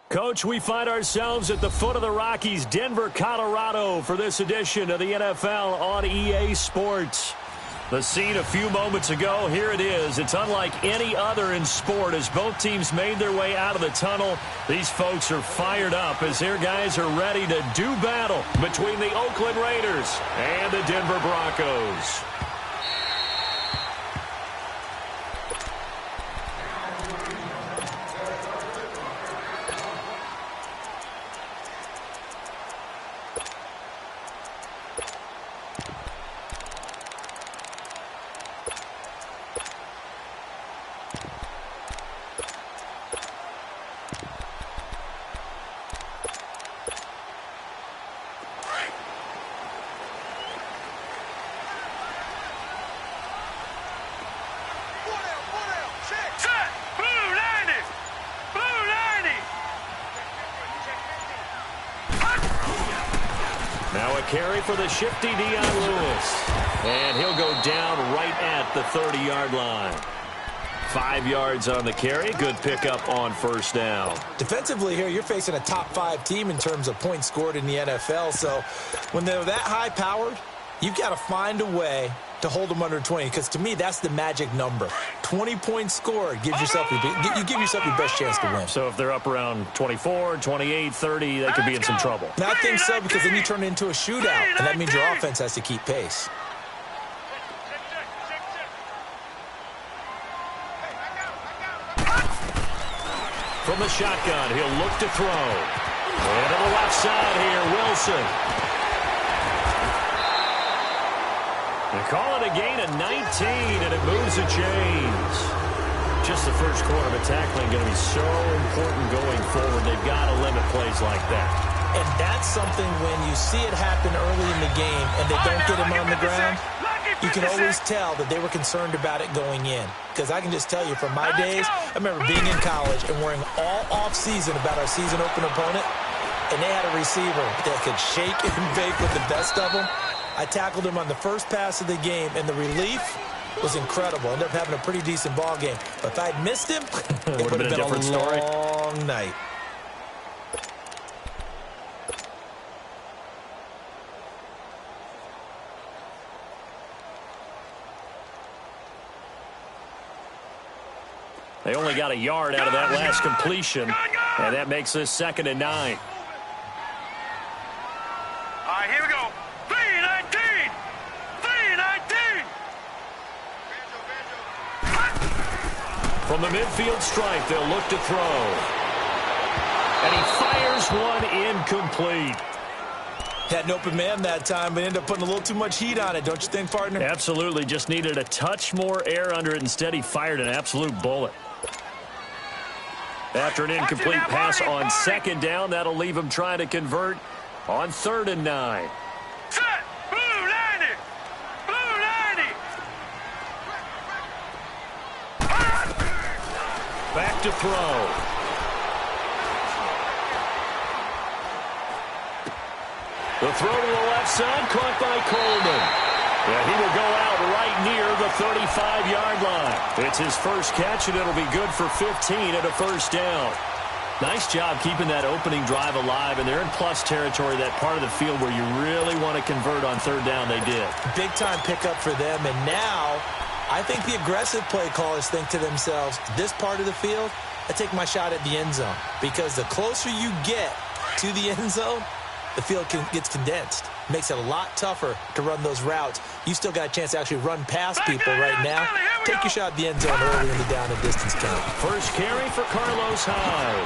Coach, we find ourselves at the foot of the Rockies, Denver, Colorado, for this edition of the NFL on EA Sports. The scene a few moments ago, here it is. It's unlike any other in sport as both teams made their way out of the tunnel. These folks are fired up as their guys are ready to do battle between the Oakland Raiders and the Denver Broncos. Now a carry for the shifty Dion Lewis. And he'll go down right at the 30-yard line. 5 yards on the carry. Good pickup on first down. Defensively here, you're facing a top-5 team in terms of points scored in the NFL. So when they're that high-powered, you've got to find a way to hold them under 20, because to me, that's the magic number. 20 points scored gives yourself you give yourself your best chance to win. So if they're up around 24, 28, 30, they could be in some trouble. Now, I think so, because then you turn it into a shootout, and that means your offense has to keep pace. From the shotgun, he'll look to throw. And to the left side here, Wilson. They call it a gain of 19, and it moves the chains. Just the first quarter of tackling going to be so important going forward. They've got to limit plays like that. And that's something when you see it happen early in the game and they don't get him on the ground, you can always tell that they were concerned about it going in. Because I can just tell you from my days, I remember being in college and worrying all off-season about our season open opponent, and they had a receiver that could shake and bake with the best of them. I tackled him on the first pass of the game, and the relief was incredible. Ended up having a pretty decent ball game. But if I'd missed him, it would have been a long night. They only got a yard out of that last completion, and that makes this 2nd and 9. All right, here we go. 3-19! 3-19! From the midfield stripe, they'll look to throw. And he fires one incomplete. Had an open man that time, but ended up putting a little too much heat on it, don't you think, partner? Absolutely. Just needed a touch more air under it. Instead, he fired an absolute bullet. After an incomplete pass on 2nd down, that'll leave him trying to convert on 3rd and 9. Set! Blue 90! Blue 90! Back to throw. The throw to the left side, caught by Coleman. Yeah, he will go out right near the 35-yard line. It's his first catch, and it'll be good for 15 and a first down. Nice job keeping that opening drive alive, and they're in plus territory, that part of the field where you really want to convert on 3rd down. They did. Big-time pickup for them, and now I think the aggressive play callers think to themselves, this part of the field, I take my shot at the end zone, because the closer you get to the end zone, the field gets condensed. Makes it a lot tougher to run those routes. You still got a chance to actually run past people right now. Take your shot at the end zone early in the down and distance count. First carry for Carlos Hyde.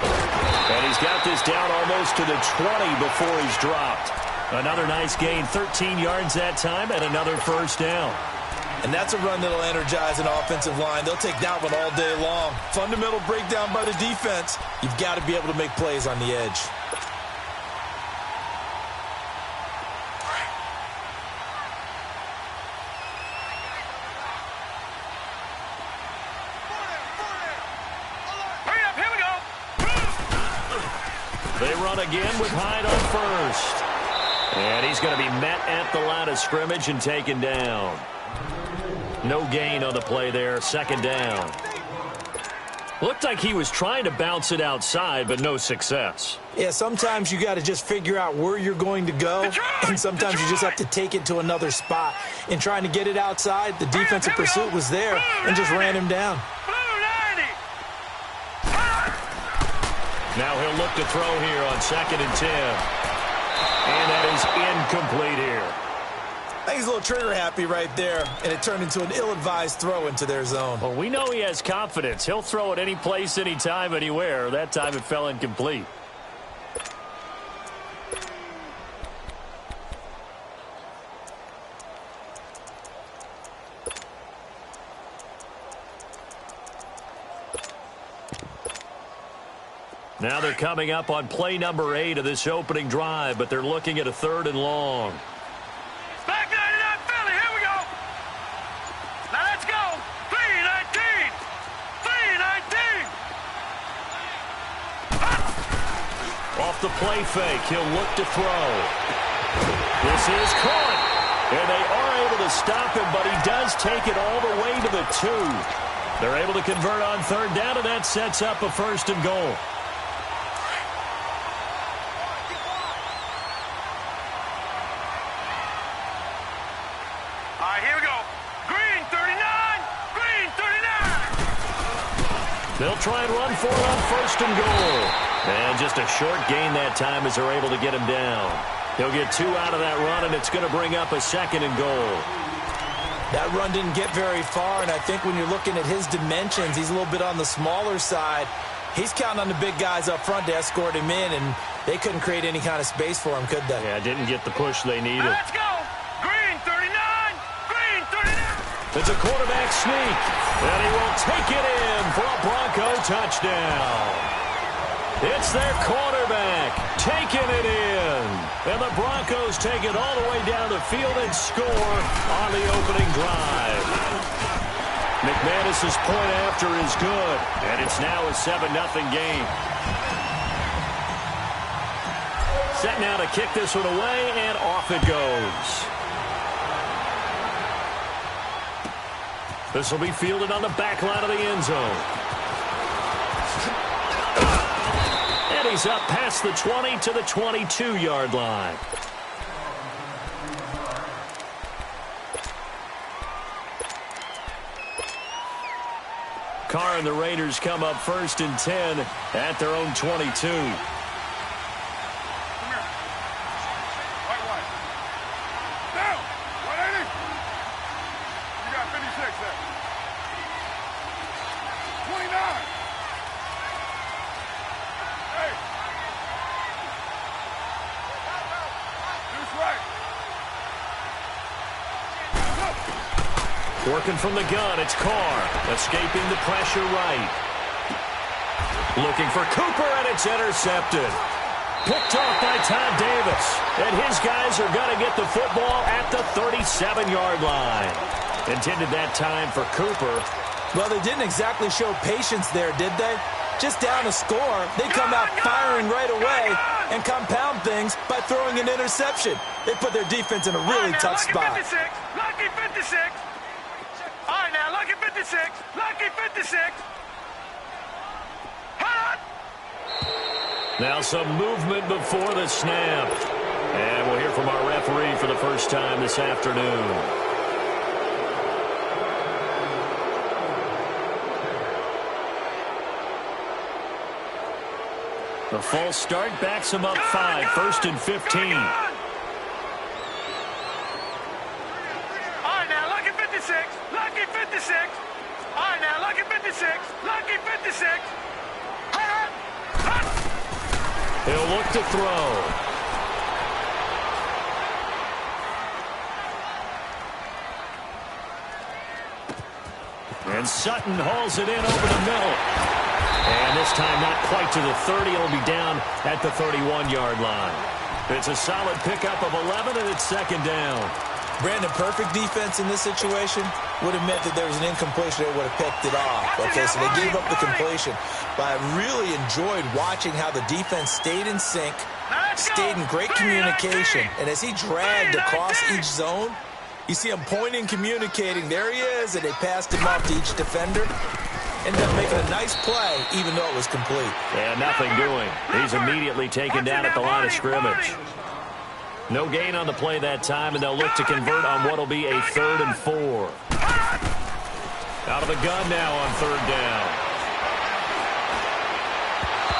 And he's got this down almost to the 20 before he's dropped. Another nice gain, 13 yards that time, and another first down. And that's a run that'll energize an offensive line. They'll take that one all day long. Fundamental breakdown by the defense. You've got to be able to make plays on the edge. They run again with Hyde on first. And he's going to be met at the line of scrimmage and taken down. No gain on the play there, 2nd down. Looked like he was trying to bounce it outside, but no success. Yeah, sometimes you got to just figure out where you're going to go, and sometimes you just have to take it to another spot. In trying to get it outside, the defensive pursuit was there and just ran him down. Now he'll look to throw here on 2nd and 10. And that is incomplete here. I think he's a little trigger happy right there, and it turned into an ill-advised throw into their zone. Well, we know he has confidence. He'll throw it any place, anytime, anywhere. That time it fell incomplete. Now they're coming up on play number 8 of this opening drive, but they're looking at a 3rd and long. Back 99 Philly, here we go. Now let's go. 3-19. 3-19. Off the play fake, he'll look to throw. This is caught. And they are able to stop him, but he does take it all the way to the 2. They're able to convert on 3rd down, and that sets up a 1st and goal. They'll try and run for it on 1st and goal. And just a short gain that time as they're able to get him down. He'll get 2 out of that run, and it's going to bring up a 2nd and goal. That run didn't get very far, and I think when you're looking at his dimensions, he's a little bit on the smaller side. He's counting on the big guys up front to escort him in, and they couldn't create any kind of space for him, could they? Yeah, didn't get the push they needed. Let's go. Green 39. Green 39. It's a quarterback sneak, and he will take it in for a Bronco touchdown. It's their quarterback taking it in. And the Broncos take it all the way down the field and score on the opening drive. McManus's point after is good, and it's now a 7-0 game. Set now to kick this one away, and off it goes. This will be fielded on the back line of the end zone. And he's up past the 20 to the 22-yard line. Carr and the Raiders come up 1st and 10 at their own 22. Working from the gun, it's Carr. Escaping the pressure right. Looking for Cooper, and it's intercepted. Picked off by Todd Davis. And his guys are going to get the football at the 37-yard line. Intended that time for Cooper. Well, they didn't exactly show patience there, did they? Just down a score, they come out firing right away and compound things by throwing an interception. They put their defense in a really tough spot. Lucky 56. All right, now, lucky 56. Lucky 56. Hot. Now some movement before the snap. And we'll hear from our referee for the first time this afternoon. The false start backs him up 5, 1st and 15. Lucky 56. All right, now, lucky 56. Lucky 56. He'll look to throw. And Sutton hauls it in over the middle. And this time not quite to the 30. It'll be down at the 31-yard line. It's a solid pickup of 11, and it's 2nd down. Brandon, perfect defense in this situation would have meant that there was an incompletion. They would have picked it off. Okay, so they gave up the completion. But I really enjoyed watching how the defense stayed in sync, stayed in great communication. And as he dragged across each zone, you see him pointing, communicating. There he is, and they passed him off to each defender. Ended up making a nice play, even though it was complete. And nothing doing. He's immediately taken down at the line of scrimmage. No gain on the play that time, and they'll look to convert on what will be a 3rd and 4. Out of the gun now on 3rd down.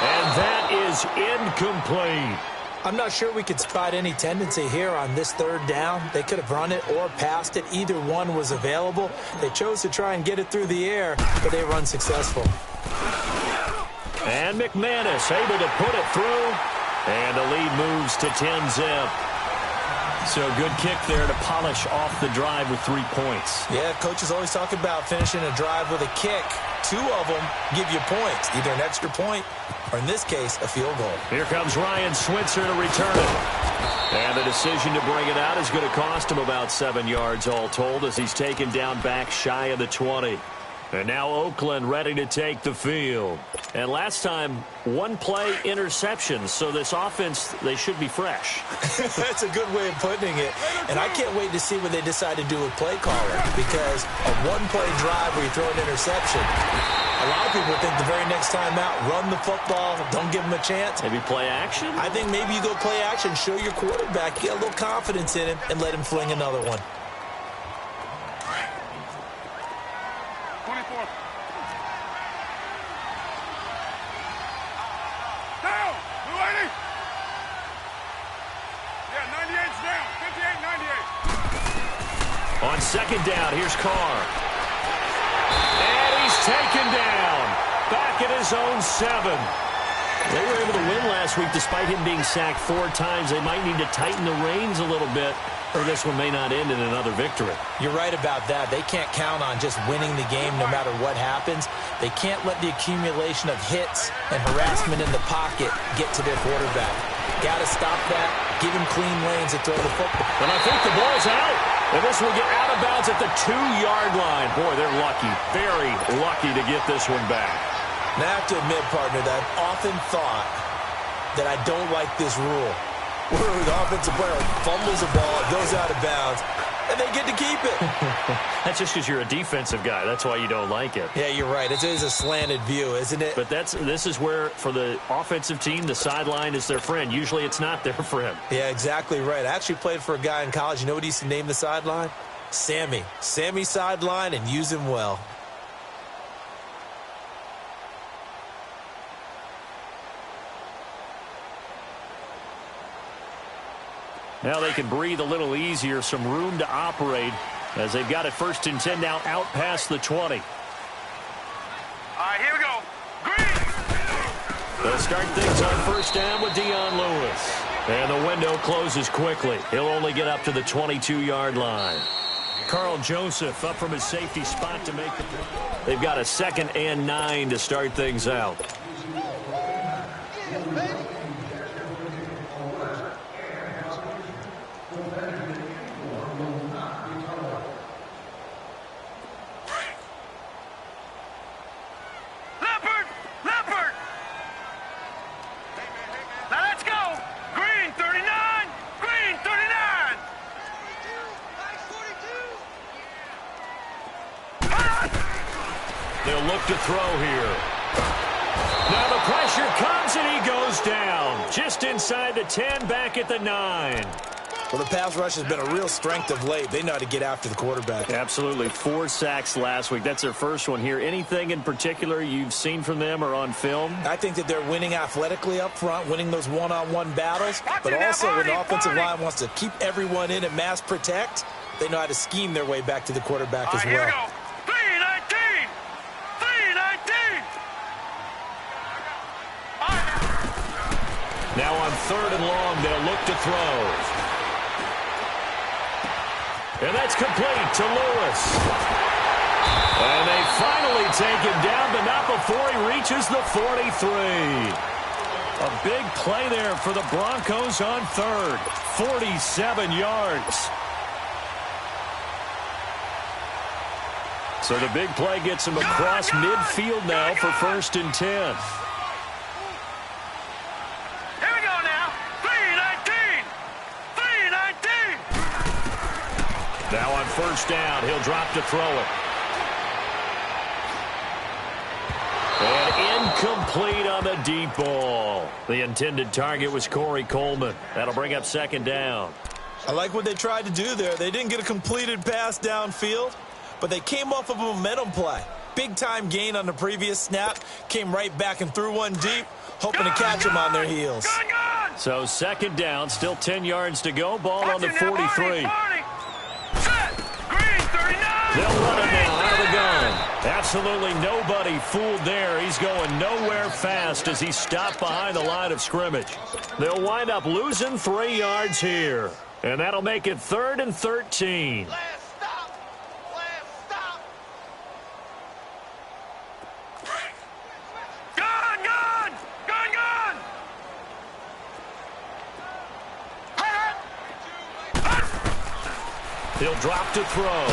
And that is incomplete. I'm not sure we could spot any tendency here on this 3rd down. They could have run it or passed it. Either one was available. They chose to try and get it through the air, but they were unsuccessful. And McManus able to put it through. And the lead moves to 10-zip. So good kick there to polish off the drive with 3 points. Yeah, coaches always talk about finishing a drive with a kick. 2 of them give you points, either an extra point or, in this case, a field goal. Here comes Ryan Switzer to return it. And the decision to bring it out is going to cost him about 7 yards all told as he's taken down back shy of the 20. And now Oakland ready to take the field. And last time, 1 play interception. So this offense, they should be fresh. That's a good way of putting it. And I can't wait to see what they decide to do with play calling. Because a 1-play drive where you throw an interception, a lot of people think the very next time out, run the football, don't give them a chance. Maybe play action? I think maybe you go play action, show your quarterback, get a little confidence in him, and let him fling another one. 24. Down! Blue 80! Yeah, 98's down. 58, 98. On 2nd down, here's Carr. And he's taken down. Back at his own 7. They were able to win last week despite him being sacked 4 times. They might need to tighten the reins a little bit, or this one may not end in another victory. You're right about that. They can't count on just winning the game no matter what happens. They can't let the accumulation of hits and harassment in the pocket get to their quarterback. Got to stop that. Give him clean lanes to throw the football. And I think the ball's out. And this will get out of bounds at the 2-yard line. Boy, they're lucky, very lucky to get this one back. Now, I have to admit, partner, that I've often thought that I don't like this rule. Where the offensive player fumbles the ball, it goes out of bounds, and they get to keep it. That's just because you're a defensive guy. That's why you don't like it. Yeah, you're right. It is a slanted view, isn't it? But this is where, for the offensive team, the sideline is their friend. Usually it's not their friend. Yeah, exactly right. I actually played for a guy in college. You know what he used to name the sideline? Sammy. Sammy sideline, and use him well. Now they can breathe a little easier, some room to operate as they've got it 1st and 10 now out past the 20. All right, here we go. Green! They'll start things on 1st down with Dion Lewis. And the window closes quickly. He'll only get up to the 22-yard line. Carl Joseph up from his safety spot to make the play. They've got a 2nd and 9 to start things out. They'll look to throw here. Now the pressure comes and he goes down. Just inside the 10, back at the 9. Well, the pass rush has been a real strength of late. They know how to get after the quarterback. Absolutely. 4 sacks last week. That's their first one here. Anything in particular you've seen from them or on film? I think that they're winning athletically up front, winning those one-on-one battles. But also when the offensive line wants to keep everyone in and mass protect, they know how to scheme their way back to the quarterback as well. Here we go. 3-19. 3-19. Now on 3rd and long, they'll look to throw. And that's complete to Lewis. And they finally take him down, but not before he reaches the 43. A big play there for the Broncos on 3rd. 47 yards. So the big play gets him across midfield now for 1st and 10. Now on 1st down, he'll drop to throw it. Incomplete on the deep ball. The intended target was Corey Coleman. That'll bring up second down. I like what they tried to do there. They didn't get a completed pass downfield, but they came off of a momentum play. Big-time gain on the previous snap. Came right back and threw one deep, hoping to catch them on their heels. So second down, still 10 yards to go. Ball on the 43. They'll run it now out of the gun. Absolutely nobody fooled there. He's going nowhere fast as he stopped behind the line of scrimmage. They'll wind up losing 3 yards here. And that'll make it 3rd and 13. Last stop. Gun! He'll drop to throw.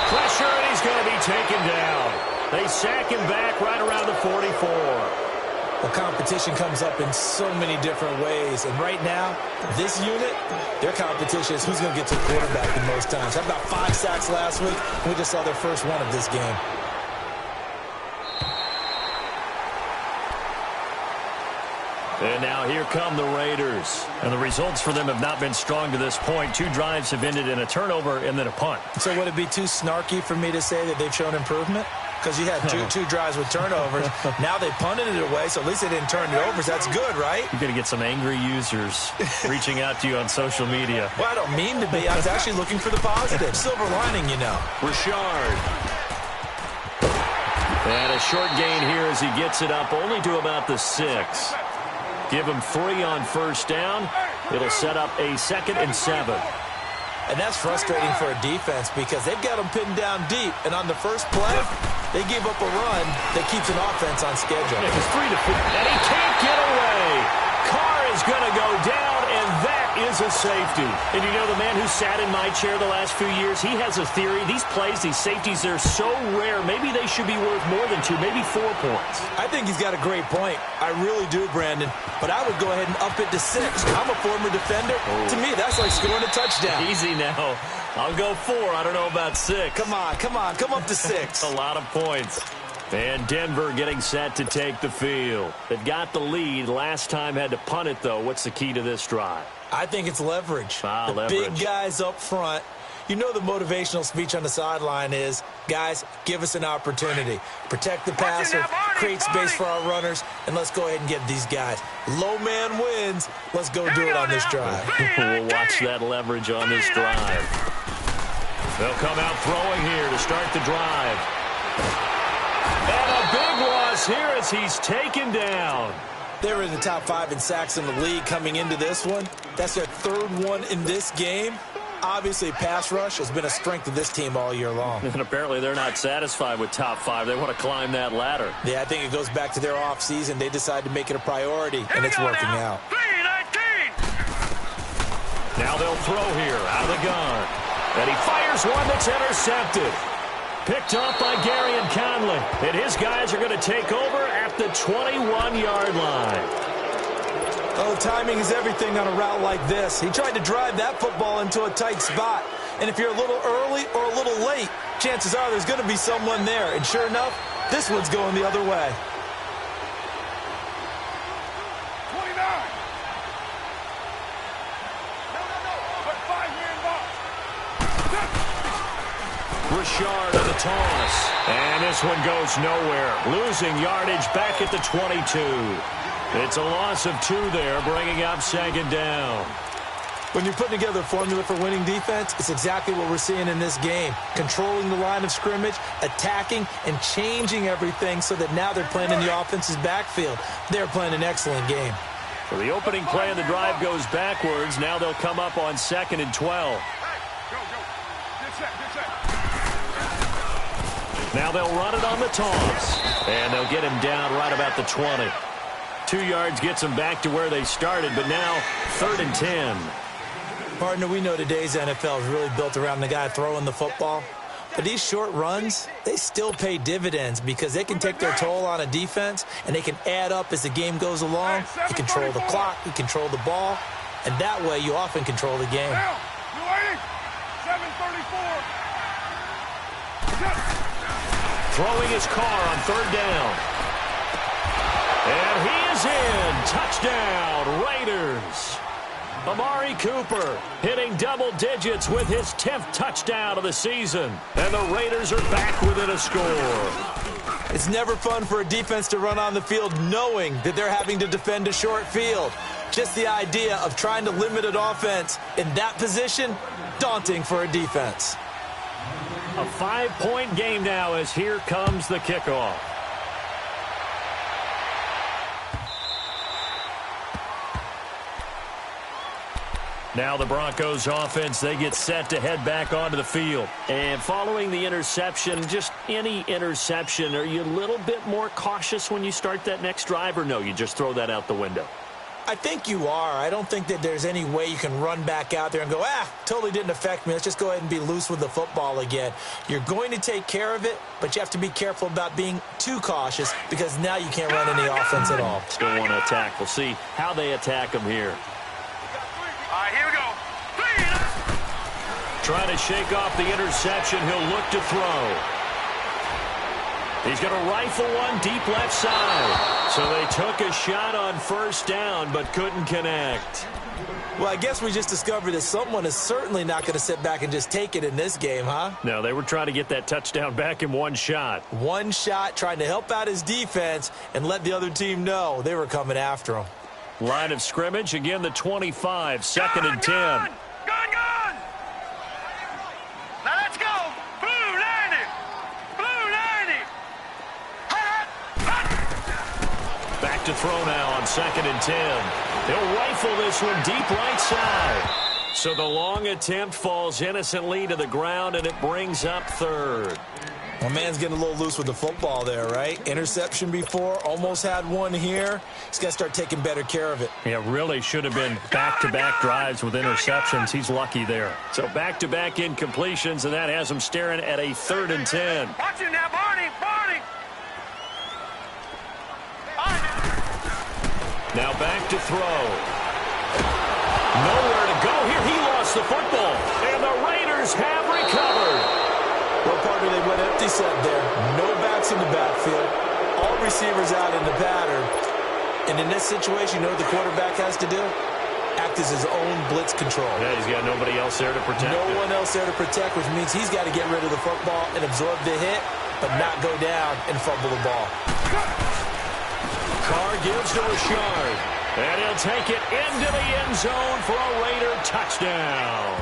Pressure, and he's going to be taken down. They sack him back right around the 44. Well, competition comes up in so many different ways. And right now, this unit, their competition is who's going to get to the quarterback the most times. How about 5 sacks last week? We just saw their first one of this game. And now here come the Raiders. And the results for them have not been strong to this point. 2 drives have ended in a turnover and then a punt. So would it be too snarky for me to say that they've shown improvement? Because you had two drives with turnovers. Now they punted it away, so at least they didn't turn it over. So that's good, right? You're going to get some angry users reaching out to you on social media. Well, I don't mean to be. I was actually looking for the positive. Silver lining, you know. Richard. And a short gain here as he gets it up only to about the 6. Give him 3 on first down. It'll set up a 2nd and 7. And that's frustrating for a defense because they've got them pinned down deep. And on the first play, they gave up a run that keeps an offense on schedule. It was 3 to 4, and he can't get away. Carr is going to go down, and that is a safety. And you know, the man who sat in my chair the last few years, he has a theory. These plays, these safeties, they're so rare. Maybe they should be worth more than 2, maybe 4 points. I think he's got a great point. I really do, Brandon. But I would go ahead and up it to 6. I'm a former defender. Oh. To me, that's like scoring a touchdown. Easy now. I'll go 4. I don't know about 6. Come on. Come up to 6. A lot of points. And Denver getting set to take the field. They've got the lead. Last time had to punt it, though. What's the key to this drive? I think it's leverage. Leverage. Big guys up front. You know the motivational speech on the sideline is, guys, give us an opportunity. Protect the passer, create space for our runners, and let's go ahead and get these guys. Low man wins. Let's go do it on this drive. We'll watch that leverage on this drive. They'll come out throwing here to start the drive. And a big loss here as he's taken down. They were in the top 5 in sacks in the league coming into this one. That's their 3rd one in this game. Obviously, pass rush has been a strength of this team all year long. And apparently they're not satisfied with top 5. They want to climb that ladder. Yeah, I think it goes back to their offseason. They decided to make it a priority, and it's working out. Now they'll throw here out of the gun. And he fires one that's intercepted. Picked up by Gary and Conley. And his guys are going to take over at the 21-yard line. Oh, timing is everything on a route like this. He tried to drive that football into a tight spot. And if you're a little early or a little late, chances are there's going to be someone there. And sure enough, this one's going the other way. 29. Put 5 here in box. Richard on the toss. And this one goes nowhere. Losing yardage back at the 22. It's a loss of 2 there, bringing up 2nd down. When you're putting together a formula for winning defense, it's exactly what we're seeing in this game. Controlling the line of scrimmage, attacking, and changing everything so that now they're playing in the offense's backfield. They're playing an excellent game. So the opening play of the drive goes backwards. Now they'll come up on 2nd and 12. Now they'll run it on the toss. And they'll get him down right about the 20. 2 yards gets them back to where they started, but now 3rd and 10. Partner, we know today's NFL is really built around the guy throwing the football. But these short runs, they still pay dividends because they can take their toll on a defense, and they can add up as the game goes along. You control the clock, you control the ball, and that way you often control the game. 7:34. Throwing his car on 3rd down. And he is in. Touchdown, Raiders. Amari Cooper hitting double digits with his 10th touchdown of the season. And the Raiders are back within a score. It's never fun for a defense to run on the field knowing that they're having to defend a short field. Just the idea of trying to limit an offense in that position, daunting for a defense. A 5-point game now as here comes the kickoff. Now the Broncos offense, they get set to head back onto the field. And following the interception, just any interception, are you a little bit more cautious when you start that next drive, or no, you just throw that out the window? I think you are. I don't think that there's any way you can run back out there and go, totally didn't affect me. Let's just go ahead and be loose with the football again. You're going to take care of it, but you have to be careful about being too cautious because now you can't run any offense at all. Still want to attack. We'll see how they attack them here. All right, here we go. Trying to shake off the interception. He'll look to throw. He's going to rifle one deep left side. So they took a shot on first down, but couldn't connect. Well, I guess we just discovered that someone is certainly not going to sit back and just take it in this game, huh? No, they were trying to get that touchdown back in one shot. One shot, trying to help out his defense and let the other team know they were coming after him. Line of scrimmage, again the 25, second and 10. Gone! Now let's go! Blue 90! Blue 90! Back to throw now on second and 10. He'll rifle this one deep right side. So the long attempt falls innocently to the ground, and it brings up third. Well, man's getting a little loose with the football there, right? Interception before, almost had one here. He's got to start taking better care of it. Yeah, really should have been back-to-back drives with interceptions. He's lucky there. So back-to-back incompletions, and that has him staring at a third and 10. Watch it now, Barney! Now back to throw. Nowhere to go here. He lost the football, and the Raiders have recovered. Well, partner, they went empty set there. No backs in the backfield. All receivers out in the pattern. And in this situation, you know what the quarterback has to do? Act as his own blitz control. Yeah, he's got nobody else there to protect. No one else there to protect, which means he's got to get rid of the football and absorb the hit, but not go down and fumble the ball. Carr gives to Richard, and he'll take it into the end zone for a Raider touchdown.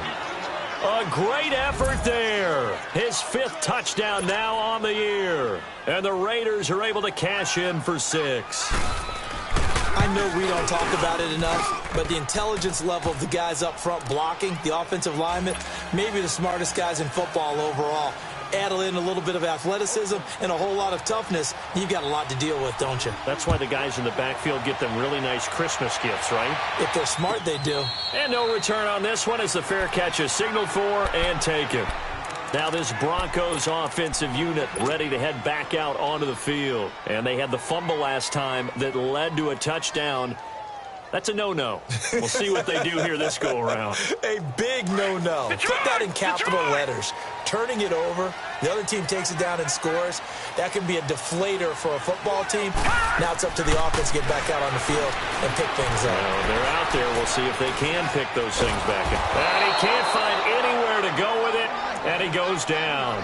A great effort there. His 5th touchdown now on the year. And the Raiders are able to cash in for 6. I know we don't talk about it enough, but the intelligence level of the guys up front blocking, the offensive linemen, maybe the smartest guys in football overall. Add in a little bit of athleticism and a whole lot of toughness, you've got a lot to deal with, don't you? That's why the guys in the backfield get them really nice Christmas gifts, right? If they're smart, they do. And no return on this one as the fair catch is signaled for and taken. Now this Broncos offensive unit ready to head back out onto the field. And they had the fumble last time that led to a touchdown. That's a no-no. We'll see what they do here this go-around. A big no-no. Put that in capital letters. Turning it over, the other team takes it down and scores. That can be a deflator for a football team. Now it's up to the offense to get back out on the field and pick things up. Well, they're out there. We'll see if they can pick those things back up. And he can't find anywhere to go with it, and he goes down.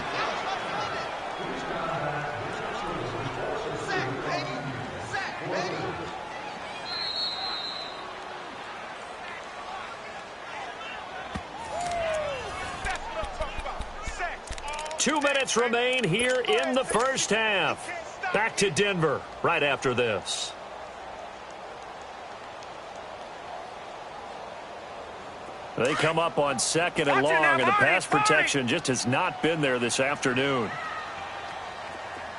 2 minutes remain here in the first half. Back to Denver right after this. They come up on second and long, and the pass protection just has not been there this afternoon.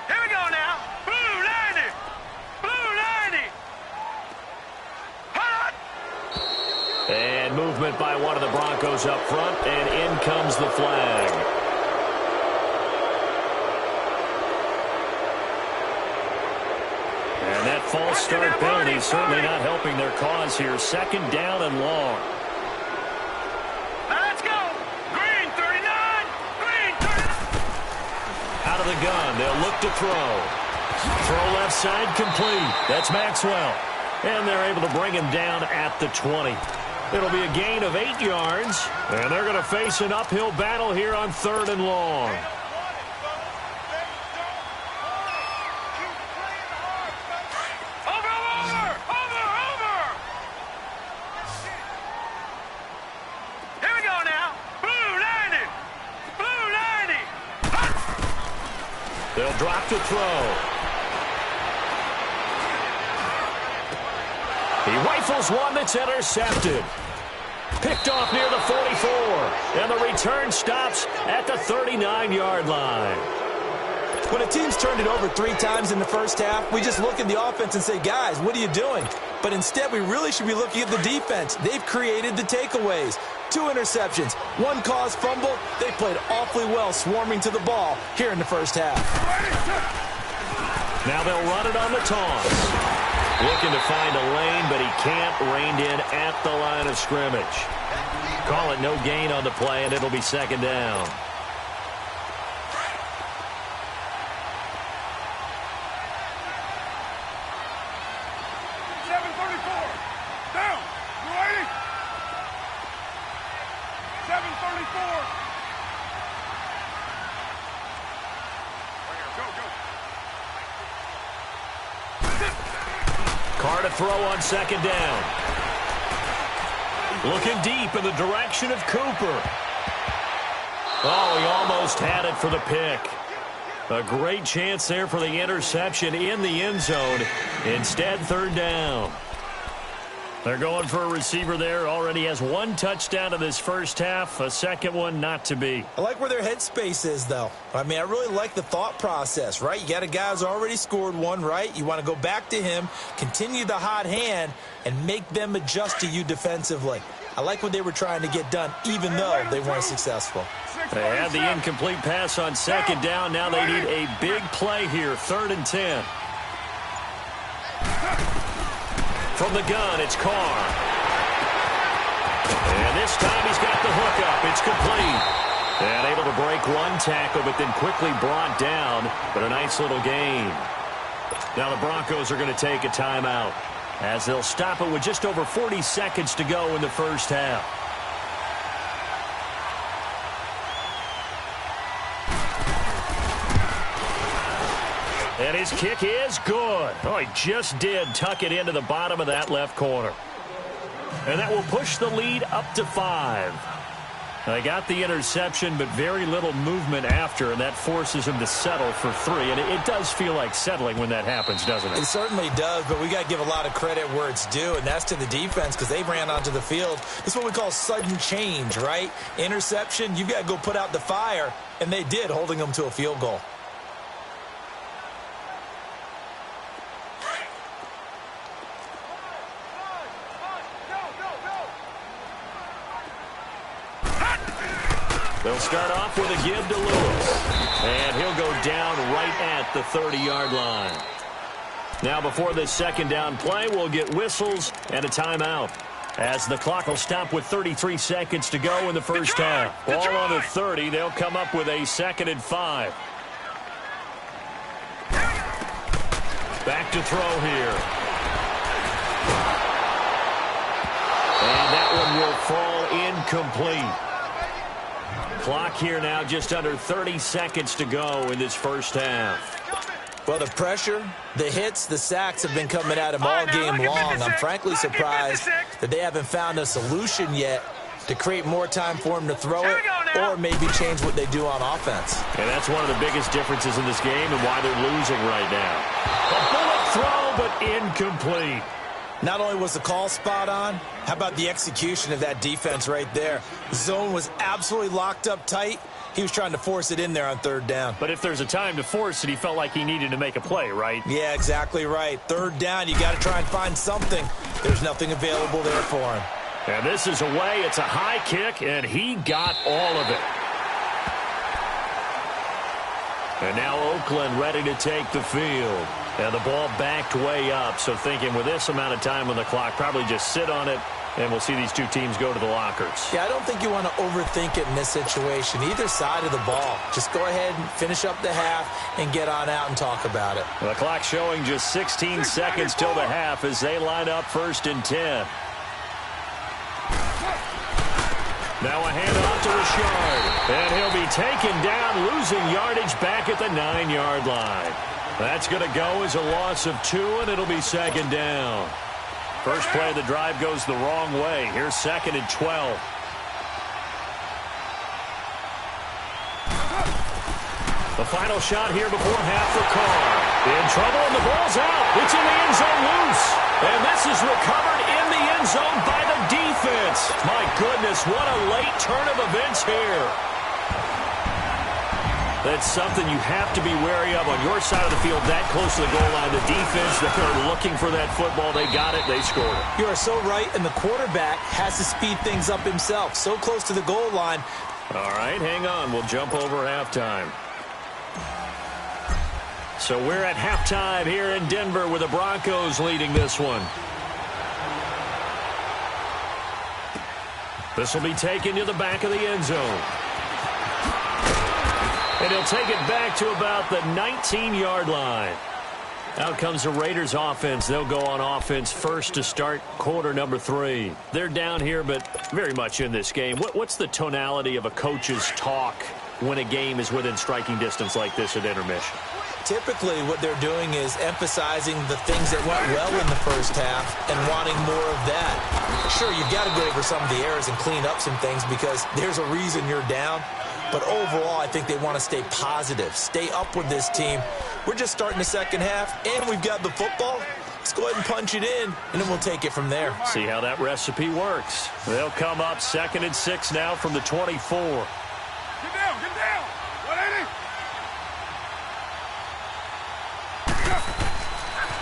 Here we go now. Blue 90. Blue 90. Hot. And movement by one of the Broncos up front, and in comes the flag. And that false start penalty certainly not helping their cause here. Second down and long. Now let's go. Green 39. Green 39. Out of the gun, they'll look to throw. Throw left side complete. That's Maxwell. And they're able to bring him down at the 20. It'll be a gain of 8 yards. And they're going to face an uphill battle here on 3rd and long. They'll drop to throw. He rifles one that's intercepted. Picked off near the 44. And the return stops at the 39-yard line. When a team's turned it over 3 times in the first half, we just look at the offense and say, guys, what are you doing? But instead, we really should be looking at the defense. They've created the takeaways. 2 interceptions, 1 caused fumble. They played awfully well swarming to the ball here in the first half. Now they'll run it on the toss. Looking to find a lane, but he can't. Reined in at the line of scrimmage. Call it no gain on the play, and it'll be 2nd down. Carr to throw on 2nd down. Looking deep in the direction of Cooper. Oh, he almost had it for the pick. A great chance there for the interception in the end zone. Instead, 3rd down. They're going for a receiver there. Already has 1 touchdown in this first half. A second one not to be. I like where their headspace is, though. I mean, I really like the thought process, right? You got a guy who's already scored 1, right? You want to go back to him, continue the hot hand, and make them adjust to you defensively. I like what they were trying to get done, even though they weren't successful. They had the incomplete pass on 2nd down. Now they need a big play here, 3rd and 10. From the gun, it's Carr. And this time he's got the hookup. It's complete. And able to break 1 tackle, but then quickly brought down. But a nice little gain. Now the Broncos are going to take a timeout, as they'll stop it with just over 40 seconds to go in the first half. And his kick is good. Oh, he just did tuck it into the bottom of that left corner. And that will push the lead up to 5. They got the interception, but very little movement after, and that forces him to settle for 3. And it does feel like settling when that happens, doesn't it? It certainly does, but we got to give a lot of credit where it's due, and that's to the defense, because they ran onto the field. This is what we call sudden change, right? Interception, you've got to go put out the fire, and they did, holding them to a field goal. They'll start off with a give to Lewis. And he'll go down right at the 30-yard line. Now before this 2nd down play, we'll get whistles and a timeout, as the clock will stop with 33 seconds to go in the first half. Ball on the 30. They'll come up with a 2nd and 5. Back to throw here. And that one will fall incomplete. Clock here now just under 30 seconds to go in this first half. Well, the pressure, the hits, the sacks have been coming at him all game long. I'm frankly surprised that they haven't found a solution yet to create more time for him to throw it, or maybe change what they do on offense. And that's one of the biggest differences in this game and why they're losing right now. A bullet throw, but incomplete. Not only was the call spot on, how about the execution of that defense right there? The zone was absolutely locked up tight. He was trying to force it in there on 3rd down. But if there's a time to force it, he felt like he needed to make a play, right? Yeah, exactly right. 3rd down, you got to try and find something. There's nothing available there for him. And this is away. It's a high kick, and he got all of it. And now Oakland ready to take the field. And the ball backed way up, so thinking with this amount of time on the clock, probably just sit on it And we'll see these two teams go to the lockers. Yeah, I don't think you want to overthink it in this situation. Either side of the ball. Just go ahead and finish up the half and get on out and talk about it. The clock showing just 16 seconds till the half as they line up 1st and 10. Now a handoff to Richard. And he'll be taken down, losing yardage back at the 9-yard line. That's going to go as a loss of 2, and it'll be 2nd down. First play of the drive goes the wrong way. Here's 2nd and 12. The final shot here before half for Carr. In trouble, and the ball's out. It's in the end zone loose. And this is recovered in the end zone by the defense. My goodness, what a late turn of events here. That's something you have to be wary of on your side of the field, that close to the goal line. The defense, they're looking for that football. They got it. They scored it. You are so right, and the quarterback has to speed things up himself. So close to the goal line. All right, hang on. We'll jump over halftime. So we're at halftime here in Denver with the Broncos leading this one. This will be taken to the back of the end zone. And he'll take it back to about the 19-yard line. Out comes the Raiders offense. They'll go on offense first to start quarter number 3. They're down here, but very much in this game. What's the tonality of a coach's talk when a game is within striking distance like this at intermission? Typically, what they're doing is emphasizing the things that went well in the first half and wanting more of that. Sure, you've got to go over some of the errors and clean up some things because there's a reason you're down. But overall, I think they want to stay positive, stay up with this team. We're just starting the second half, and we've got the football. Let's go ahead and punch it in, and then we'll take it from there. See how that recipe works. They'll come up 2nd and 6 now from the 24. Get down, get down. 180.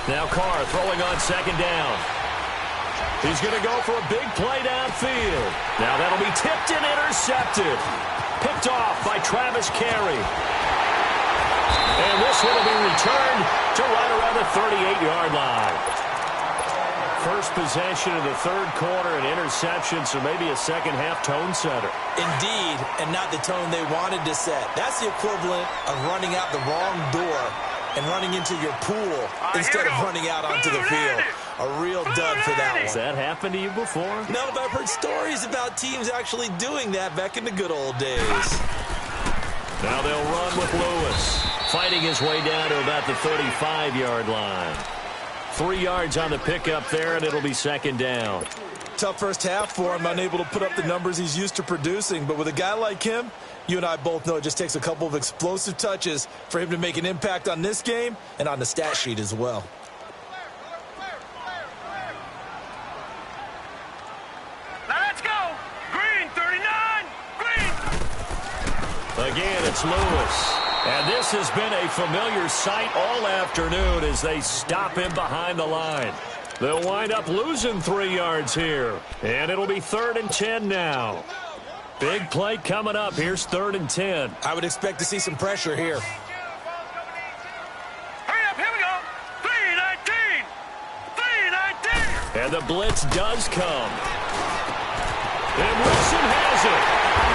Now Carr throwing on 2nd down. He's going to go for a big play downfield. Now that'll be tipped and intercepted. Picked off by Travis Carey. And this one will be returned to right around the 38-yard line. First possession of the 3rd quarter, an interception, so maybe a second-half tone setter. Indeed, and not the tone they wanted to set. That's the equivalent of running out the wrong door and running into your pool instead of running out onto the field. A real dud for that one. Has that happened to you before? No, but I've heard stories about teams actually doing that back in the good old days. Now they'll run with Lewis, fighting his way down to about the 35-yard line. 3 yards on the pickup there, and it'll be 2nd down. Tough first half for him, unable to put up the numbers he's used to producing. But with a guy like him, you and I both know it just takes a couple of explosive touches for him to make an impact on this game and on the stat sheet as well. Again, it's Lewis. And this has been a familiar sight all afternoon as they stop him behind the line. They'll wind up losing 3 yards here. And it'll be 3rd and 10 now. Big play coming up. Here's 3rd and 10. I would expect to see some pressure here. Hurry up, here we go. 3-19. 3-19. And the blitz does come. And Wilson has it.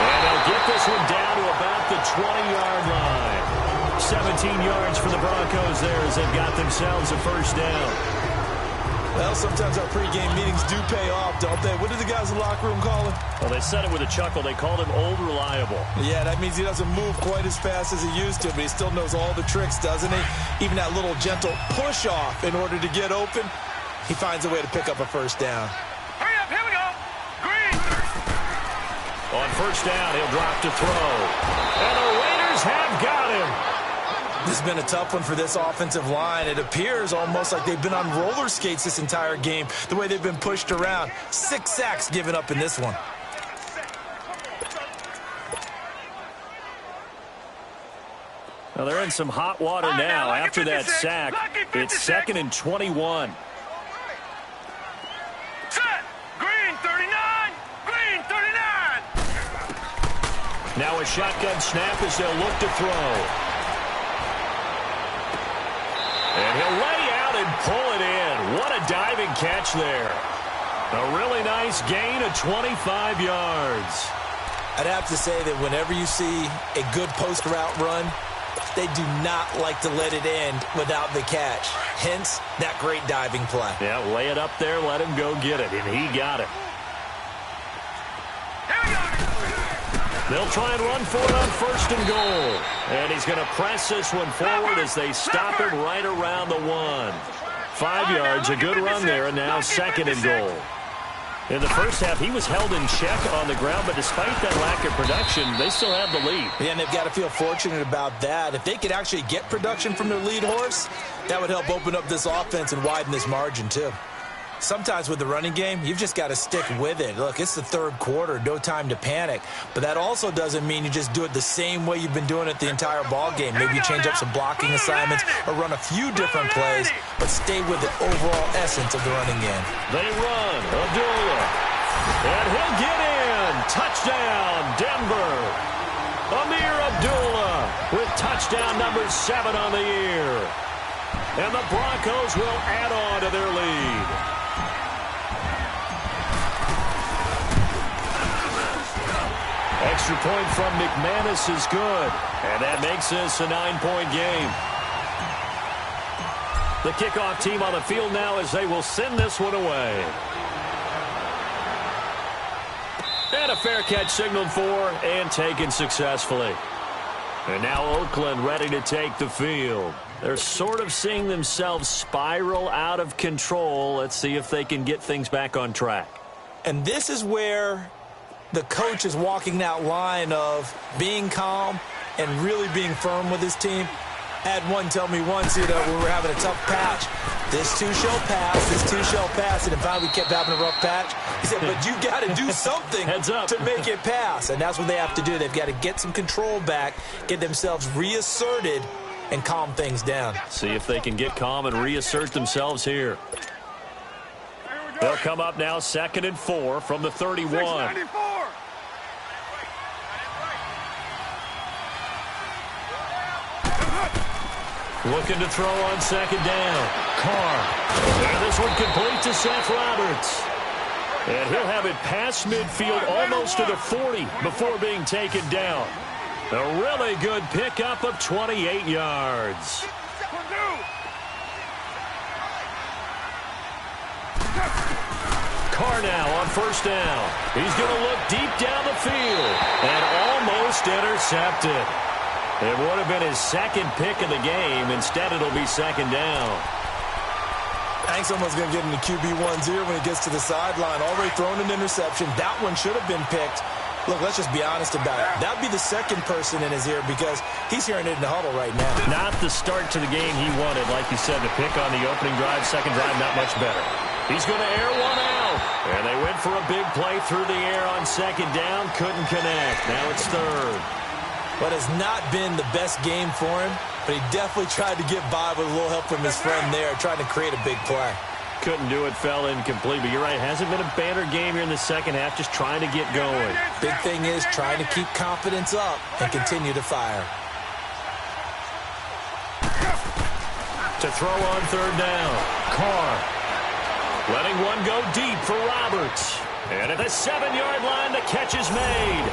And they'll get this one down to about the 20-yard line. 17 yards for the Broncos there as they've got themselves a 1st down. Well, sometimes our pregame meetings do pay off, don't they? What did the guys in the locker room call him? Well, they said it with a chuckle. They called him Old Reliable. Yeah, that means he doesn't move quite as fast as he used to, but he still knows all the tricks, doesn't he? Even that little gentle push-off in order to get open, he finds a way to pick up a 1st down. Hurry up, here we go. Green. On 1st down, he'll drop to throw. And the Raiders have got him. This has been a tough one for this offensive line. It appears almost like they've been on roller skates this entire game, the way they've been pushed around. 6 sacks given up in this one. Well, they're in some hot water now after that sack. It's 2nd and 21. Set. Green 39. Green 39. Now a shotgun snap as they'll look to throw. And he'll lay out and pull it in. What a diving catch there. A really nice gain of 25 yards. I'd have to say that whenever you see a good post route run, they do not like to let it end without the catch. Hence, that great diving play. Yeah, lay it up there, let him go get it, and he got it. They'll try and run for it on 1st and goal. And he's going to press this one forward as they stop him right around the 1. 5 yards, a good run there, and now 2nd and goal. In the first half, he was held in check on the ground, but despite that lack of production, they still have the lead. Yeah, and they've got to feel fortunate about that. If they could actually get production from their lead horse, that would help open up this offense and widen this margin, too. Sometimes with the running game, you've just got to stick with it. Look, it's the 3rd quarter, no time to panic. But that also doesn't mean you just do it the same way you've been doing it the entire ball game. Maybe you change up some blocking assignments or run a few different plays, but stay with the overall essence of the running game. They run. Abdullah. And he'll get in. Touchdown, Denver. Amir Abdullah with touchdown number 7 on the year. And the Broncos will add on to their lead. Extra point from McManus is good, and that makes this a 9-point game. The kickoff team on the field now as they will send this one away. And a fair catch signaled for and taken successfully. And now Oakland ready to take the field. They're sort of seeing themselves spiral out of control. Let's see if they can get things back on track. And this is where the coach is walking that line of being calm and really being firm with his team. I had one tell me once, when we were having a tough patch, this too shall pass, this too shall pass, and finally we kept having a rough patch. He said, but you got to do something to make it pass, and that's what they have to do. They've got to get some control back, get themselves reasserted, and calm things down. See if they can get calm and reassert themselves here. They'll come up now 2nd and 4 from the 31. Looking to throw on 2nd down. Carr. And this one complete to Seth Roberts. And he'll have it past midfield almost to the 40 before being taken down. A really good pickup of 28 yards. Carr now on 1st down. He's going to look deep down the field and almost intercepted. It would have been his 2nd pick of the game. Instead, it'll be 2nd down. I think someone's going to get in the QB1's ear when he gets to the sideline. Already thrown an interception. That one should have been picked. Look, let's just be honest about it. That would be the 2nd person in his ear because he's hearing it in the huddle right now. Not the start to the game he wanted. Like you said, the pick on the opening drive, 2nd drive, not much better. He's going to air one out. And they went for a big play through the air on 2nd down. Couldn't connect. Now it's 3rd. But it's not been the best game for him, but he definitely tried to get by with a little help from his friend there, trying to create a big play. Couldn't do it, fell incomplete. But you're right, hasn't been a banner game here in the 2nd half, just trying to get going. Big thing is trying to keep confidence up and continue to fire. To throw on 3rd down, Carr. Letting one go deep for Roberts. And at the 7-yard line, the catch is made.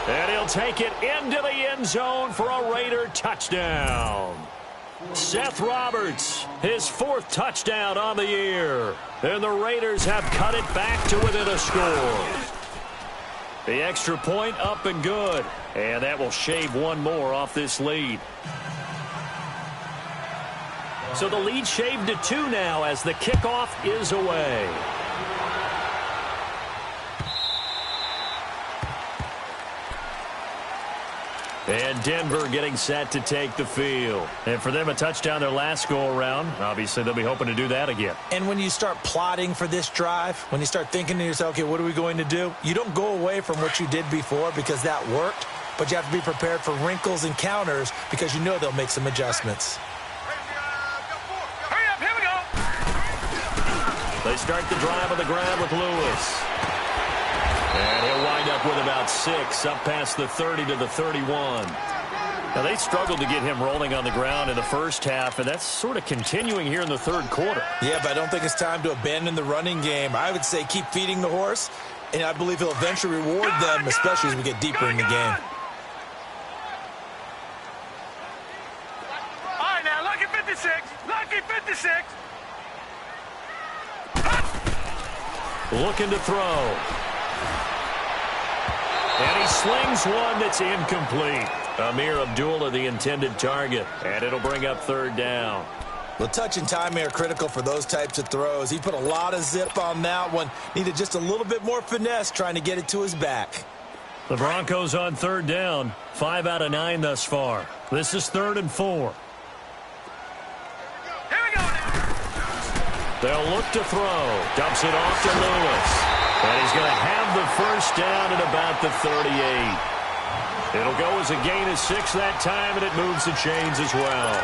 And he'll take it into the end zone for a Raider touchdown. Seth Roberts, his 4th touchdown on the year. And the Raiders have cut it back to within a score. The extra point up and good. And that will shave one more off this lead. So the lead shaved to 2 now as the kickoff is away. And Denver getting set to take the field. And for them, a touchdown their last go-around. Obviously, they'll be hoping to do that again. And when you start plotting for this drive, when you start thinking to yourself, okay, what are we going to do? You don't go away from what you did before because that worked, but you have to be prepared for wrinkles and counters because you know they'll make some adjustments. Hurry up, here we go. They start the drive on the ground with Lewis. And he'll wind up with about 6, up past the 30 to the 31. Now, they struggled to get him rolling on the ground in the first half, and that's sort of continuing here in the third quarter. Yeah, but I don't think it's time to abandon the running game. I would say keep feeding the horse, and I believe he'll eventually reward them, especially as we get deeper in the game. All right, now, lucky 56. Lucky 56. Looking to throw. And he slings one that's incomplete. Amir Abdullah, the intended target. And it'll bring up third down. Well, touch and timing are critical for those types of throws. He put a lot of zip on that one. Needed just a little bit more finesse trying to get it to his back. The Broncos on third down. 5 out of 9 thus far. This is 3rd and 4. Here we go now. They'll look to throw. Dumps it off to Lewis. And he's going to have the first down at about the 38. It'll go as a gain of 6 that time, and it moves the chains as well.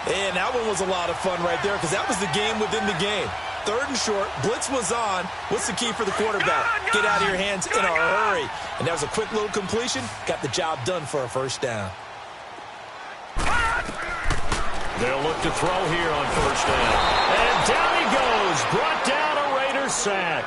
And that one was a lot of fun right there because that was the game within the game. 3rd and short, blitz was on. What's the key for the quarterback? Get out of your hands in a hurry. And that was a quick little completion. Got the job done for a first down. They'll look to throw here on first down. And down he goes. Brought down a Raiders sack.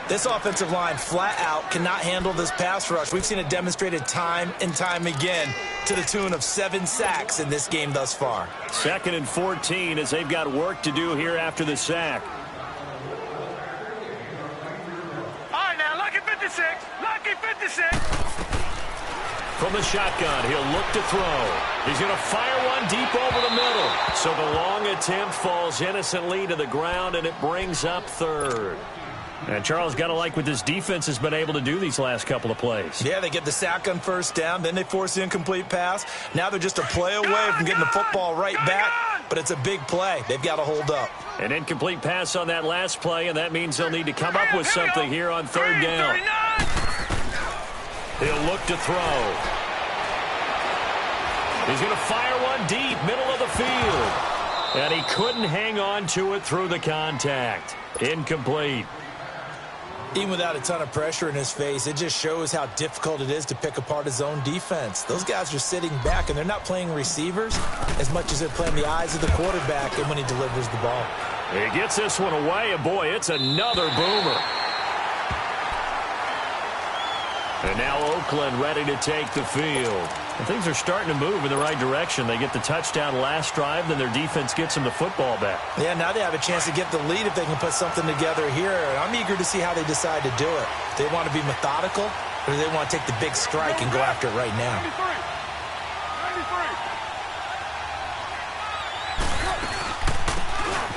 This offensive line flat out cannot handle this pass rush. We've seen it demonstrated time and time again to the tune of 7 sacks in this game thus far. 2nd and 14 as they've got work to do here after the sack. All right, now, lucky 56. Lucky 56. From the shotgun, he'll look to throw. He's going to fire one deep over the middle. So the long attempt falls innocently to the ground, and it brings up 3rd. And Charles, got to like what this defense has been able to do these last couple of plays. Yeah, they get the sack on first down, then they force the incomplete pass. Now they're just a play away from getting the football right back, but it's a big play. They've got to hold up. An incomplete pass on that last play, and that means they'll need to come up with something here on 3rd down. He'll look to throw. He's going to fire one deep, middle of the field. And he couldn't hang on to it through the contact. Incomplete. Even without a ton of pressure in his face, it just shows how difficult it is to pick apart his own defense. Those guys are sitting back, and they're not playing receivers as much as they're playing the eyes of the quarterback and when he delivers the ball. He gets this one away, and boy, it's another boomer. And now Oakland ready to take the field. And things are starting to move in the right direction. They get the touchdown last drive, then their defense gets them the football back. Yeah, now they have a chance to get the lead if they can put something together here. I'm eager to see how they decide to do it. Do they want to be methodical, or do they want to take the big strike and go after it right now?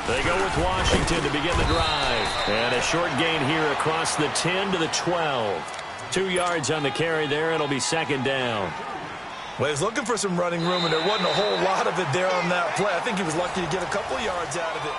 93. They go with Washington to begin the drive. And a short gain here across the 10 to the 12. 2 yards on the carry there. It'll be 2nd down. Well, he was looking for some running room, and there wasn't a whole lot of it there on that play. I think he was lucky to get a couple yards out of it.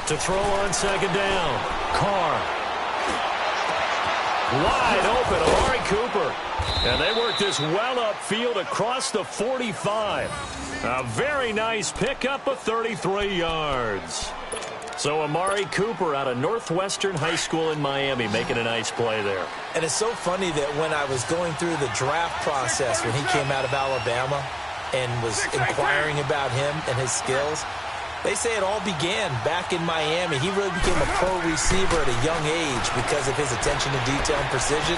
To throw on 2nd down. Carr. Wide open, Amari Cooper. And they work this well upfield across the 45. A very nice pickup of 33 yards. So Amari Cooper out of Northwestern High School in Miami making a nice play there. And it's so funny that when I was going through the draft process when he came out of Alabama and was inquiring about him and his skills, they say it all began back in Miami. He really became a pro receiver at a young age because of his attention to detail and precision.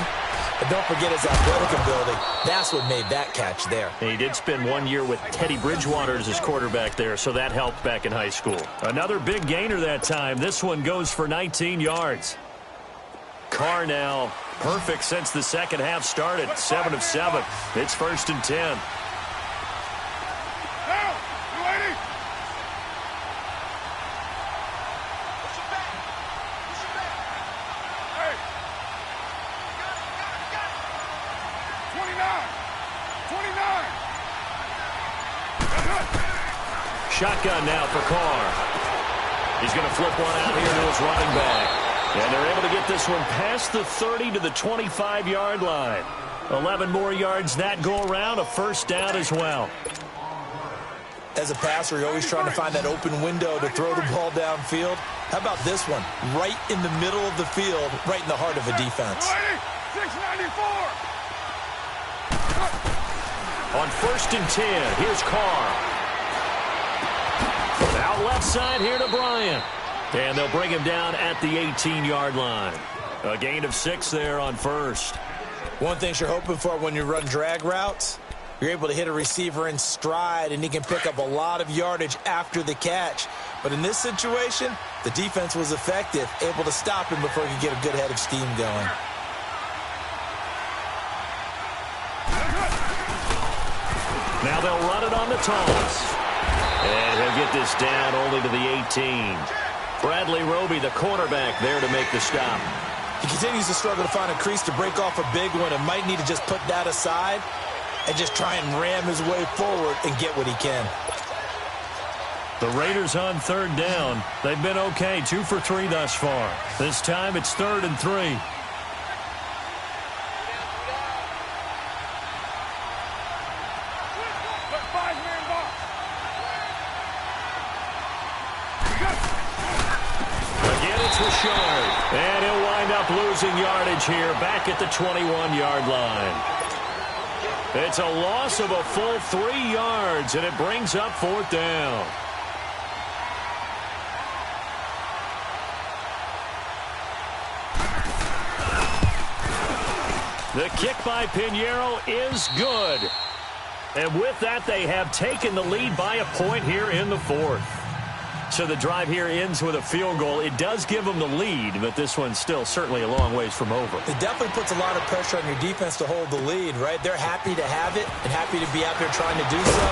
But don't forget his athletic ability. That's what made that catch there. And he did spend 1 year with Teddy Bridgewater as his quarterback there, so that helped back in high school. Another big gainer that time. This one goes for 19 yards. Carr now perfect since the second half started. 7 of 7. It's 1st and 10. Shotgun now for Carr. He's going to flip one out here to his running back. And they're able to get this one past the 30 to the 25-yard line. 11 more yards that go around, a first down as well. As a passer, you're always trying to find that open window to throw the ball downfield. How about this one? Right in the middle of the field, right in the heart of a defense. 694. On 1st and 10, here's Carr. Out left side here to Bryant. And they'll bring him down at the 18-yard line. A gain of 6 there on 1st. One thing you're hoping for when you run drag routes, you're able to hit a receiver in stride, and he can pick up a lot of yardage after the catch. But in this situation, the defense was effective, able to stop him before he could get a good head of steam going. Now they'll run it on the toss. And he'll get this down only to the 18. Bradley Roby, the cornerback, there to make the stop. He continues to struggle to find a crease to break off a big one and might need to just put that aside and just try and ram his way forward and get what he can. The Raiders on 3rd down. They've been okay, 2 for 3 thus far. This time it's 3rd and 3. And he'll wind up losing yardage here back at the 21-yard line. It's a loss of a full 3 yards, and it brings up 4th down. The kick by Pinheiro is good. And with that, they have taken the lead by a point here in the 4th. So the drive here ends with a field goal. It does give them the lead, but this one's still certainly a long ways from over. It definitely puts a lot of pressure on your defense to hold the lead, right? They're happy to have it and happy to be out there trying to do so.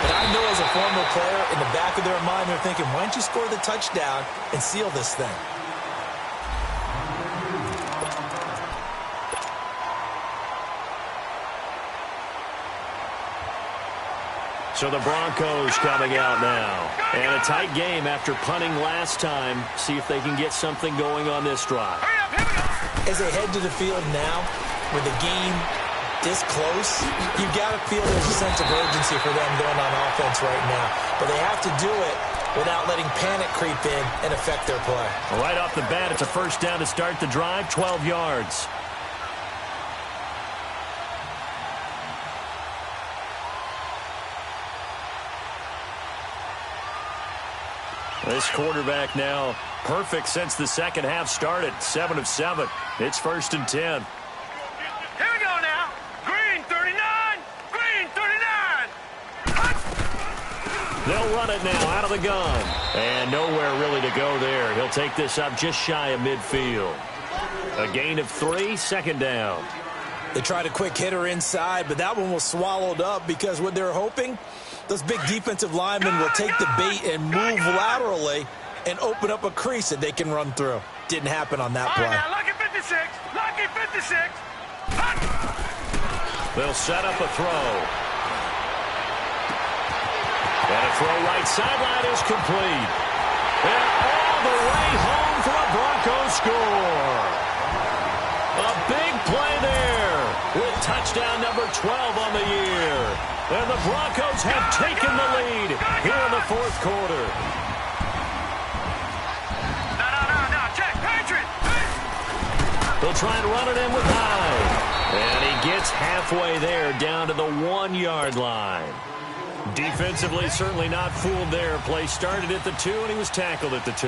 But I know as a former player, in the back of their mind, they're thinking, why don't you score the touchdown and seal this thing? So the Broncos coming out now. And a tight game after punting last time. See if they can get something going on this drive. As they head to the field now, with the game this close, you've got to feel there's a sense of urgency for them going on offense right now. But they have to do it without letting panic creep in and affect their play. Right off the bat, it's a first down to start the drive, 12 yards. This quarterback now perfect since the second half started. 7 of 7. It's 1st and 10. Here we go now. Green 39. Green 39. They'll run it now out of the gun. And nowhere really to go there. He'll take this up just shy of midfield. A gain of 3, 2nd down. They tried a quick hitter inside, but that one was swallowed up because what they're hoping, those big defensive linemen will take the bait and move laterally and open up a crease that they can run through. Didn't happen on that play. All right, now, lucky 56. Lucky 56. They'll set up a throw. And a throw right sideline is complete. And all the way home for a Broncos score. A big play there with touchdown number 12 on the year. And the Broncos have taken the lead here in the 4th quarter. No, check, Patriot. They'll try and run it in with Hyde. And he gets halfway there down to the 1-yard line. Defensively, certainly not fooled there. Play started at the 2, and he was tackled at the 2.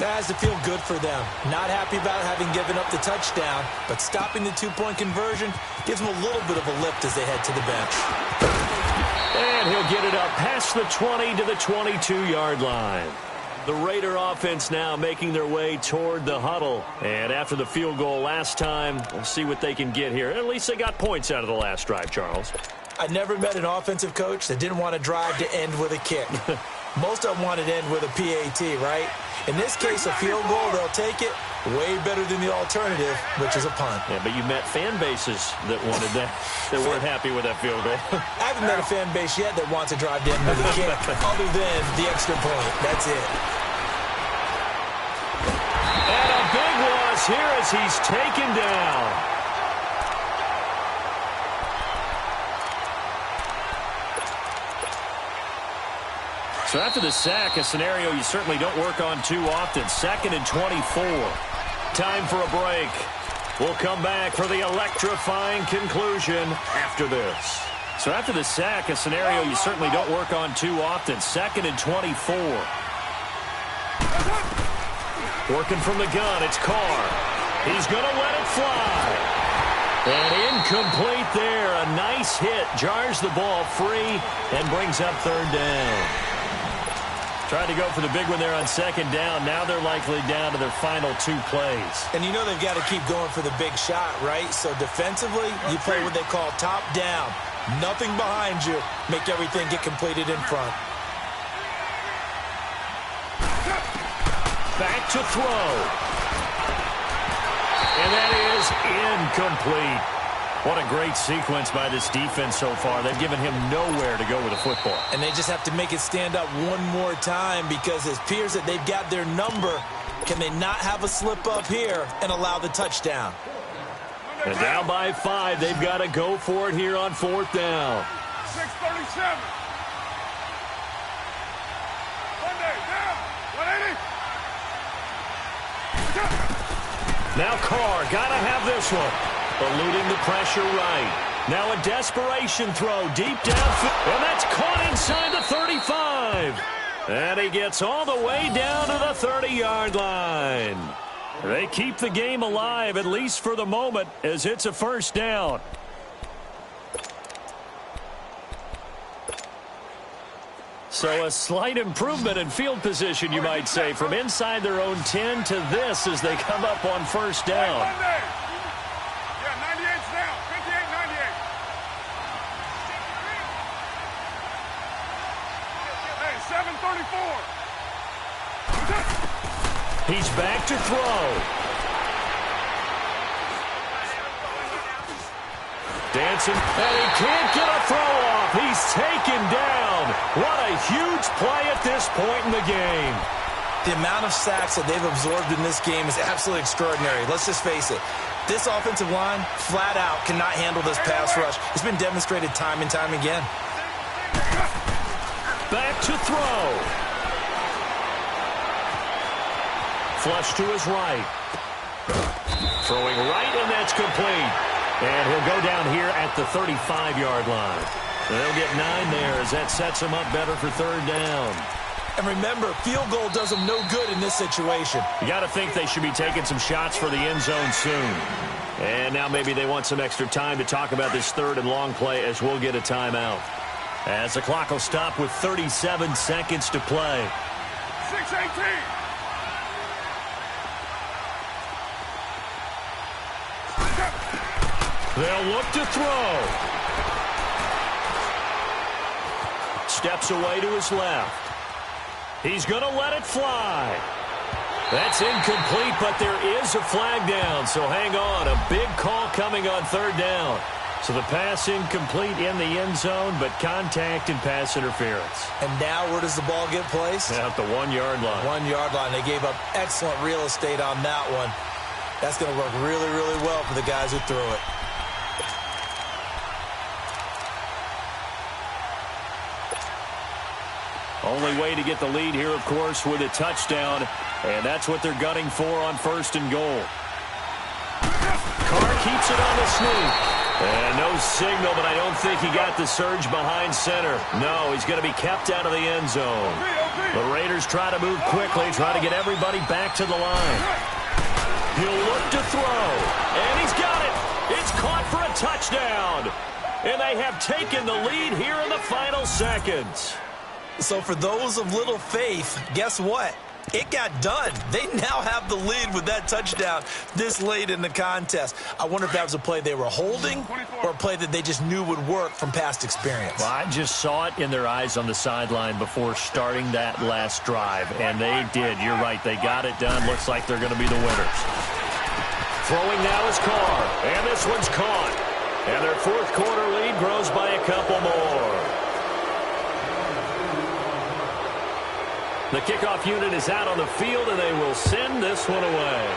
That has to feel good for them. Not happy about having given up the touchdown, but stopping the 2-point conversion gives them a little bit of a lift as they head to the bench. And he'll get it up past the 20 to the 22-yard line. The Raider offense now making their way toward the huddle. And after the field goal last time, we'll see what they can get here. At least they got points out of the last drive, Charles. I never met an offensive coach that didn't want to drive to end with a kick. Most of them wanted to end with a PAT, right? In this case, a field goal, they'll take it. Way better than the alternative, which is a punt. Yeah, but you met fan bases that wanted that, that weren't happy with that field goal. I haven't met a fan base yet that wants to drive down to the kick other than the extra point. That's it. And a big loss here as he's taken down. So after the sack, a scenario you certainly don't work on too often. 2nd and 24. Time for a break. We'll come back for the electrifying conclusion after this. So after the sack, a scenario you certainly don't work on too often. 2nd and 24. Working from the gun, it's Carr. He's going to let it fly. And incomplete there. A nice hit. Jars the ball free and brings up 3rd down. Tried to go for the big one there on 2nd down. Now they're likely down to their final 2 plays. And you know they've got to keep going for the big shot, right? So defensively, you play what they call top down. Nothing behind you. Make everything get completed in front. Back to throw. And that is incomplete. What a great sequence by this defense so far. They've given him nowhere to go with the football. And they just have to make it stand up one more time because it appears that they've got their number. Can they not have a slip up here and allow the touchdown? And down by 5. They've got to go for it here on 4th down. 6:37. Monday, down. 180. Now Carr, got to have this one. Eluding the pressure right. Now a desperation throw deep downfield. And that's caught inside the 35. And he gets all the way down to the 30-yard line. They keep the game alive, at least for the moment, as it's a 1st down. So a slight improvement in field position, you might say, from inside their own 10 to this as they come up on 1st down. He's back to throw. Dancing, and he can't get a throw off. He's taken down. What a huge play at this point in the game. The amount of sacks that they've absorbed in this game is absolutely extraordinary. Let's just face it. This offensive line, flat out, cannot handle this pass rush. It's been demonstrated time and time again. Back to throw. Flush to his right. Throwing right, and that's complete. And he'll go down here at the 35-yard line. They'll get 9 there as that sets him up better for 3rd down. And remember, field goal does them no good in this situation. You got to think they should be taking some shots for the end zone soon. And now maybe they want some extra time to talk about this 3rd and long play as we'll get a timeout. As the clock will stop with 37 seconds to play. 6:18. They'll look to throw. Steps away to his left. He's going to let it fly. That's incomplete, but there is a flag down, so hang on. A big call coming on 3rd down. So the pass incomplete in the end zone, but contact and pass interference. And now where does the ball get placed? At the 1-yard line. 1-yard line. They gave up excellent real estate on that one. That's going to work really, really well for the guys who threw it. Only way to get the lead here, of course, with a touchdown, and that's what they're gunning for on 1st and goal. Carr keeps it on the sneak. And no signal, but I don't think he got the surge behind center. No, he's going to be kept out of the end zone. The Raiders try to move quickly, try to get everybody back to the line. He'll look to throw, and he's got it. It's caught for a touchdown. And they have taken the lead here in the final seconds. So for those of little faith, guess what? It got done. They now have the lead with that touchdown this late in the contest. I wonder if that was a play they were holding or a play that they just knew would work from past experience. Well, I just saw it in their eyes on the sideline before starting that last drive, and they did. You're right. They got it done. Looks like they're going to be the winners. Throwing now is Carr, and this one's caught. And their fourth quarter lead grows by a couple more. The kickoff unit is out on the field, and they will send this one away.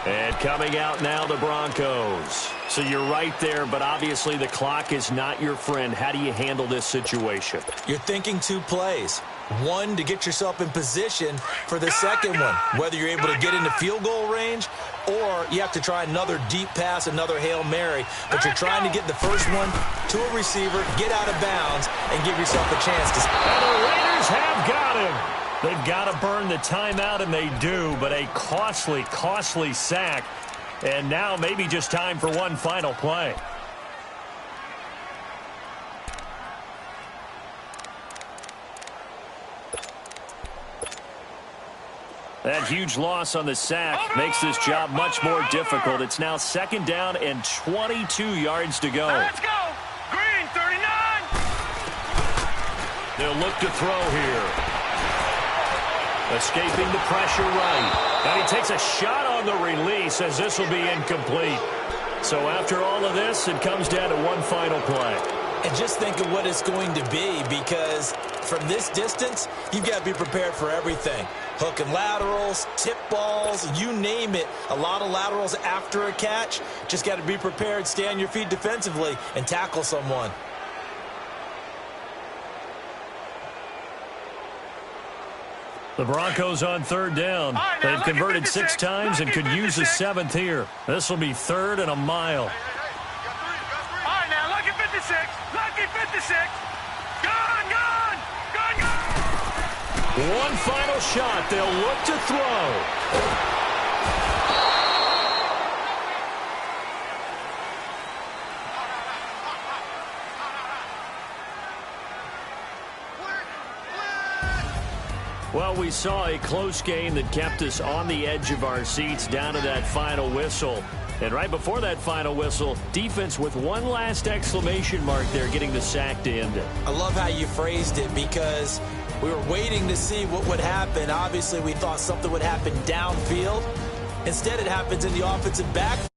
And coming out now, the Broncos. So you're right there, but obviously the clock is not your friend. How do you handle this situation? You're thinking two plays. One, to get yourself in position for the second one, whether you're able to get into field goal range or you have to try another deep pass, another Hail Mary. But you're trying to get the first one to a receiver, get out of bounds, and give yourself a chance to... And the Raiders have got him. They've got to burn the timeout, and they do, but a costly, costly sack. And now maybe just time for one final play. That huge loss on the sack makes this job much more difficult. It's now second down and 22 yards to go. Let's go. Green, 39. They'll look to throw here. Escaping the pressure right. And he takes a shot on the release as this will be incomplete. So after all of this, it comes down to one final play. And just think of what it's going to be, because from this distance, you've got to be prepared for everything. Hook and laterals, tip balls, you name it. A lot of laterals after a catch. Just got to be prepared, stay on your feet defensively, and tackle someone. The Broncos on third down. They've converted 6 times and could use a 7th here. This will be 3rd and a mile. All right, now, lucky 56. Lucky 56. Gone, gone. Gone, gone. One final shot. They'll look to throw. Well, we saw a close game that kept us on the edge of our seats down to that final whistle. And right before that final whistle, defense with one last exclamation mark there, getting the sack to end it. I love how you phrased it, because we were waiting to see what would happen. Obviously, we thought something would happen downfield. Instead, it happens in the offensive backfield.